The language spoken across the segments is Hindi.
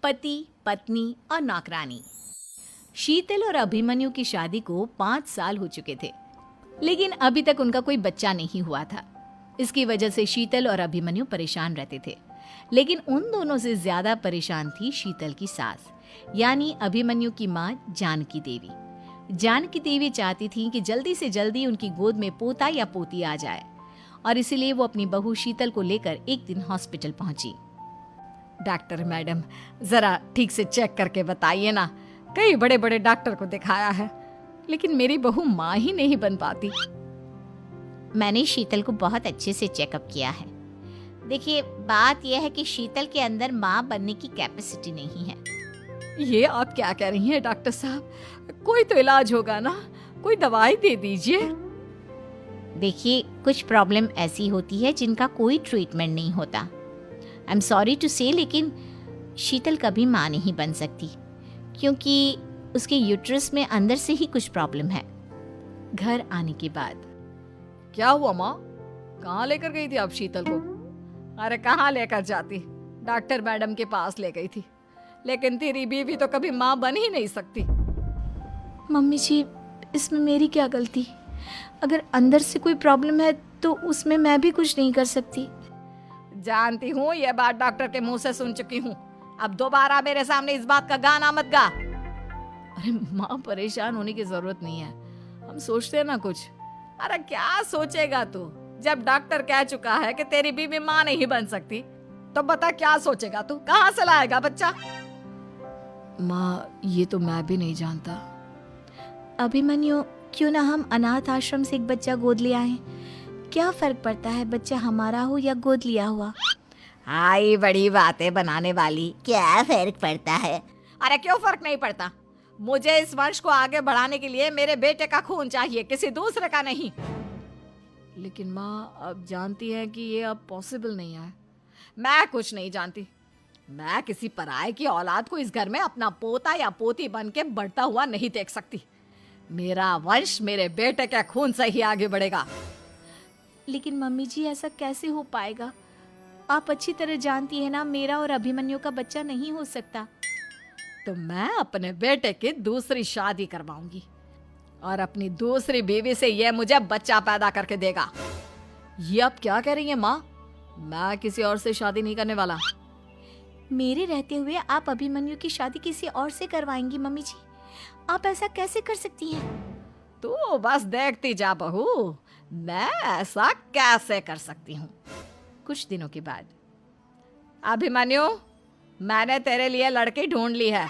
पति, पत्नी और नौकरानी। शीतल और अभिमन्यु की शादी को 5 साल हो चुके थे, लेकिन अभी तक उनका कोई बच्चा नहीं हुआ था। इसकी वजह से शीतल और अभिमन्यु परेशान रहते थे, लेकिन उन दोनों से ज्यादा परेशान थी शीतल की सास, यानी अभिमन्यु की माँ जानकी देवी। जानकी देवी चाहती थी कि जल्दी से जल्दी उनकी गोद में पोता या पोती आ जाए, और इसीलिए वो अपनी बहू शीतल को लेकर एक दिन हॉस्पिटल पहुंची। डॉक्टर मैडम, जरा ठीक से चेक करके बताइए ना। कई बड़े बड़े डॉक्टर को दिखाया है, लेकिन मेरी बहू माँ ही नहीं बन पाती। मैंने शीतल को बहुत अच्छे से चेकअप किया है। देखिए, बात यह है कि शीतल के अंदर माँ बनने की कैपेसिटी नहीं है। ये आप क्या कह रही हैं डॉक्टर साहब? कोई तो इलाज होगा ना, कोई दवाई दे दीजिए। देखिए, कुछ प्रॉब्लम ऐसी होती है जिनका कोई ट्रीटमेंट नहीं होता। आई एम सॉरी टू से, लेकिन शीतल कभी माँ नहीं बन सकती, क्योंकि उसके यूट्रस में अंदर से ही कुछ प्रॉब्लम है। घर आने के बाद क्या हुआ माँ? कहाँ लेकर गई थी आप शीतल को? अरे कहाँ लेकर जाती, डॉक्टर मैडम के पास ले गई थी, लेकिन तेरी बीवी तो कभी माँ बन ही नहीं सकती। मम्मी जी, इसमें मेरी क्या गलती? अगर अंदर से कोई प्रॉब्लम है तो उसमें मैं भी कुछ नहीं कर सकती। जानती हूँ, ये बात डॉक्टर के मुंह से सुन चुकी हूँ। अब दोबारा मेरे सामने इस बात का गाना मत गा। अरे माँ, परेशान होने की जरूरत नहीं है, हम सोचते हैं ना कुछ। अरे क्या सोचेगा तू? जब डॉक्टर कह चुका है कि तेरी बीवी माँ नहीं बन सकती, तो बता क्या सोचेगा तू? कहाँ से लाएगा बच्चा? माँ, ये तो मैं भी नहीं जानता। अभिमन्यु, क्यों ना हम अनाथ आश्रम से एक बच्चा गोद ले आए? क्या फर्क पड़ता है बच्चा हमारा हो या गोद लिया हुआ? आई बड़ी बातें बनाने वाली। क्या फर्क पड़ता है? अरे क्यों फर्क नहीं पड़ता? मुझे इस वंश को आगे बढ़ाने के लिए मेरे बेटे का खून चाहिए, किसी दूसरे का नहीं। लेकिन माँ, आप जानती हैं कि ये अब पॉसिबल नहीं है। मैं कुछ नहीं जानती। मैं किसी पराये की औलाद को इस घर में अपना पोता या पोती बन के बढ़ता हुआ नहीं देख सकती। मेरा वंश मेरे बेटे के खून से ही आगे बढ़ेगा। लेकिन मम्मी जी, ऐसा कैसे हो पाएगा? आप अच्छी तरह जानती है ना, मेरा और अभिमन्यु का बच्चा नहीं हो सकता। तो मैं अपने बेटे की दूसरी शादी करवाऊंगी, और अपनी दूसरी बीवी से ये मुझे बच्चा पैदा करके देगा। ये आप क्या कह रही हैं माँ? मैं किसी और से शादी नहीं करने वाला। मेरे रहते हुए आप अभिमन्यु की शादी किसी और से करवाएंगी? मम्मी जी, आप ऐसा कैसे कर सकती हैं? तू बस देखती जा बहू, मैं ऐसा कैसे कर सकती हूँ। कुछ दिनों के बाद, अभिमन्यु, मैंने तेरे लिए लड़की ढूंढ ली है।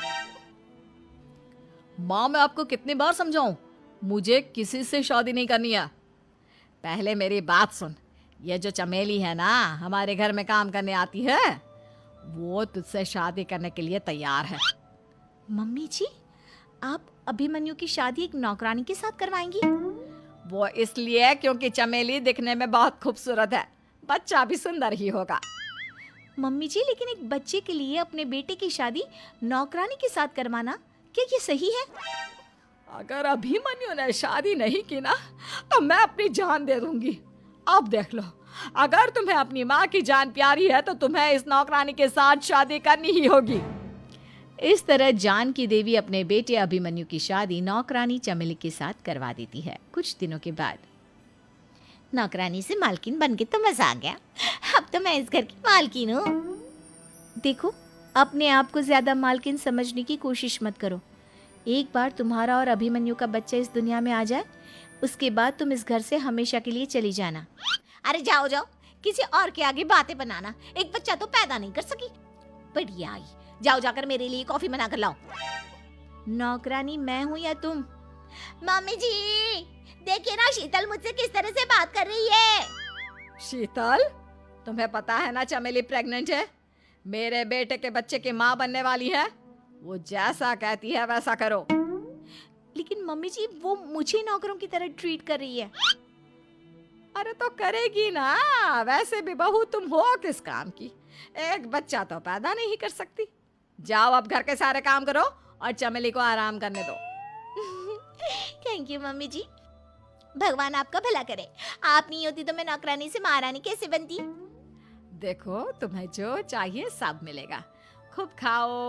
माँ, मैं आपको कितनी बार समझाऊं, मुझे किसी से शादी नहीं करनी है। पहले मेरी बात सुन। ये जो चमेली है ना, हमारे घर में काम करने आती है, वो तुझसे शादी करने के लिए तैयार है। मम्मी जी, आप अभिमन्यु की शादी एक नौकरानी के साथ करवाएंगी? वो इसलिए क्योंकि चमेली दिखने में बहुत खूबसूरत है, बच्चा भी सुंदर ही होगा। मम्मी जी, लेकिन एक बच्चे के लिए अपने बेटे की शादी नौकरानी के साथ करवाना, क्या ये सही है? अगर अभिमन्यु ने शादी नहीं की ना, तो मैं अपनी जान दे दूंगी। अब देख लो, अगर तुम्हें अपनी माँ की जान प्यारी है तो तुम्हें इस नौकरानी के साथ शादी करनी ही होगी। इस तरह जानकी देवी अपने बेटे अभिमन्यु की शादी नौकरानी चमेली के साथ करवा देती है। कुछ दिनों के बाद, नौकरानी से मालकिन बन के तो मजा आ गया। अब तो मैं इस घर की मालकिन हूँ। देखो, अपने आप को ज्यादा मालकिन समझने की कोशिश मत करो। एक बार तुम्हारा और अभिमन्यु का बच्चा इस दुनिया में आ जाए, उसके बाद तुम इस घर से हमेशा के लिए चली जाना। अरे जाओ जाओ, किसी और के आगे बातें बनाना। एक बच्चा तो पैदा नहीं कर सकी, बढ़िया आई। जाओ, जाकर मेरे लिए कॉफी बना कर लाओ। नौकरानी मैं हूँ या तुम? मम्मी जी, देखिए ना शीतल मुझसे किस तरह से बात कर रही है। शीतल, तुम्हें पता है ना चमेली प्रेग्नेंट है, मेरे बेटे के बच्चे की माँ बनने वाली है। वो जैसा कहती है वैसा करो। लेकिन मम्मी जी, वो मुझे नौकरों की तरह ट्रीट कर रही है। अरे तो करेगी ना, वैसे भी बहू तुम हो किस काम की? एक बच्चा तो पैदा नहीं कर सकती। जाओ, अब घर के सारे काम करो और चमेली को आराम करने दो। थैंक यू मम्मी जी, भगवान आपका भला करे। आप नहीं होती तो मैं नौकरानी से महारानी कैसे बनती। देखो, तुम्हें जो चाहिए सब मिलेगा। खूब खाओ।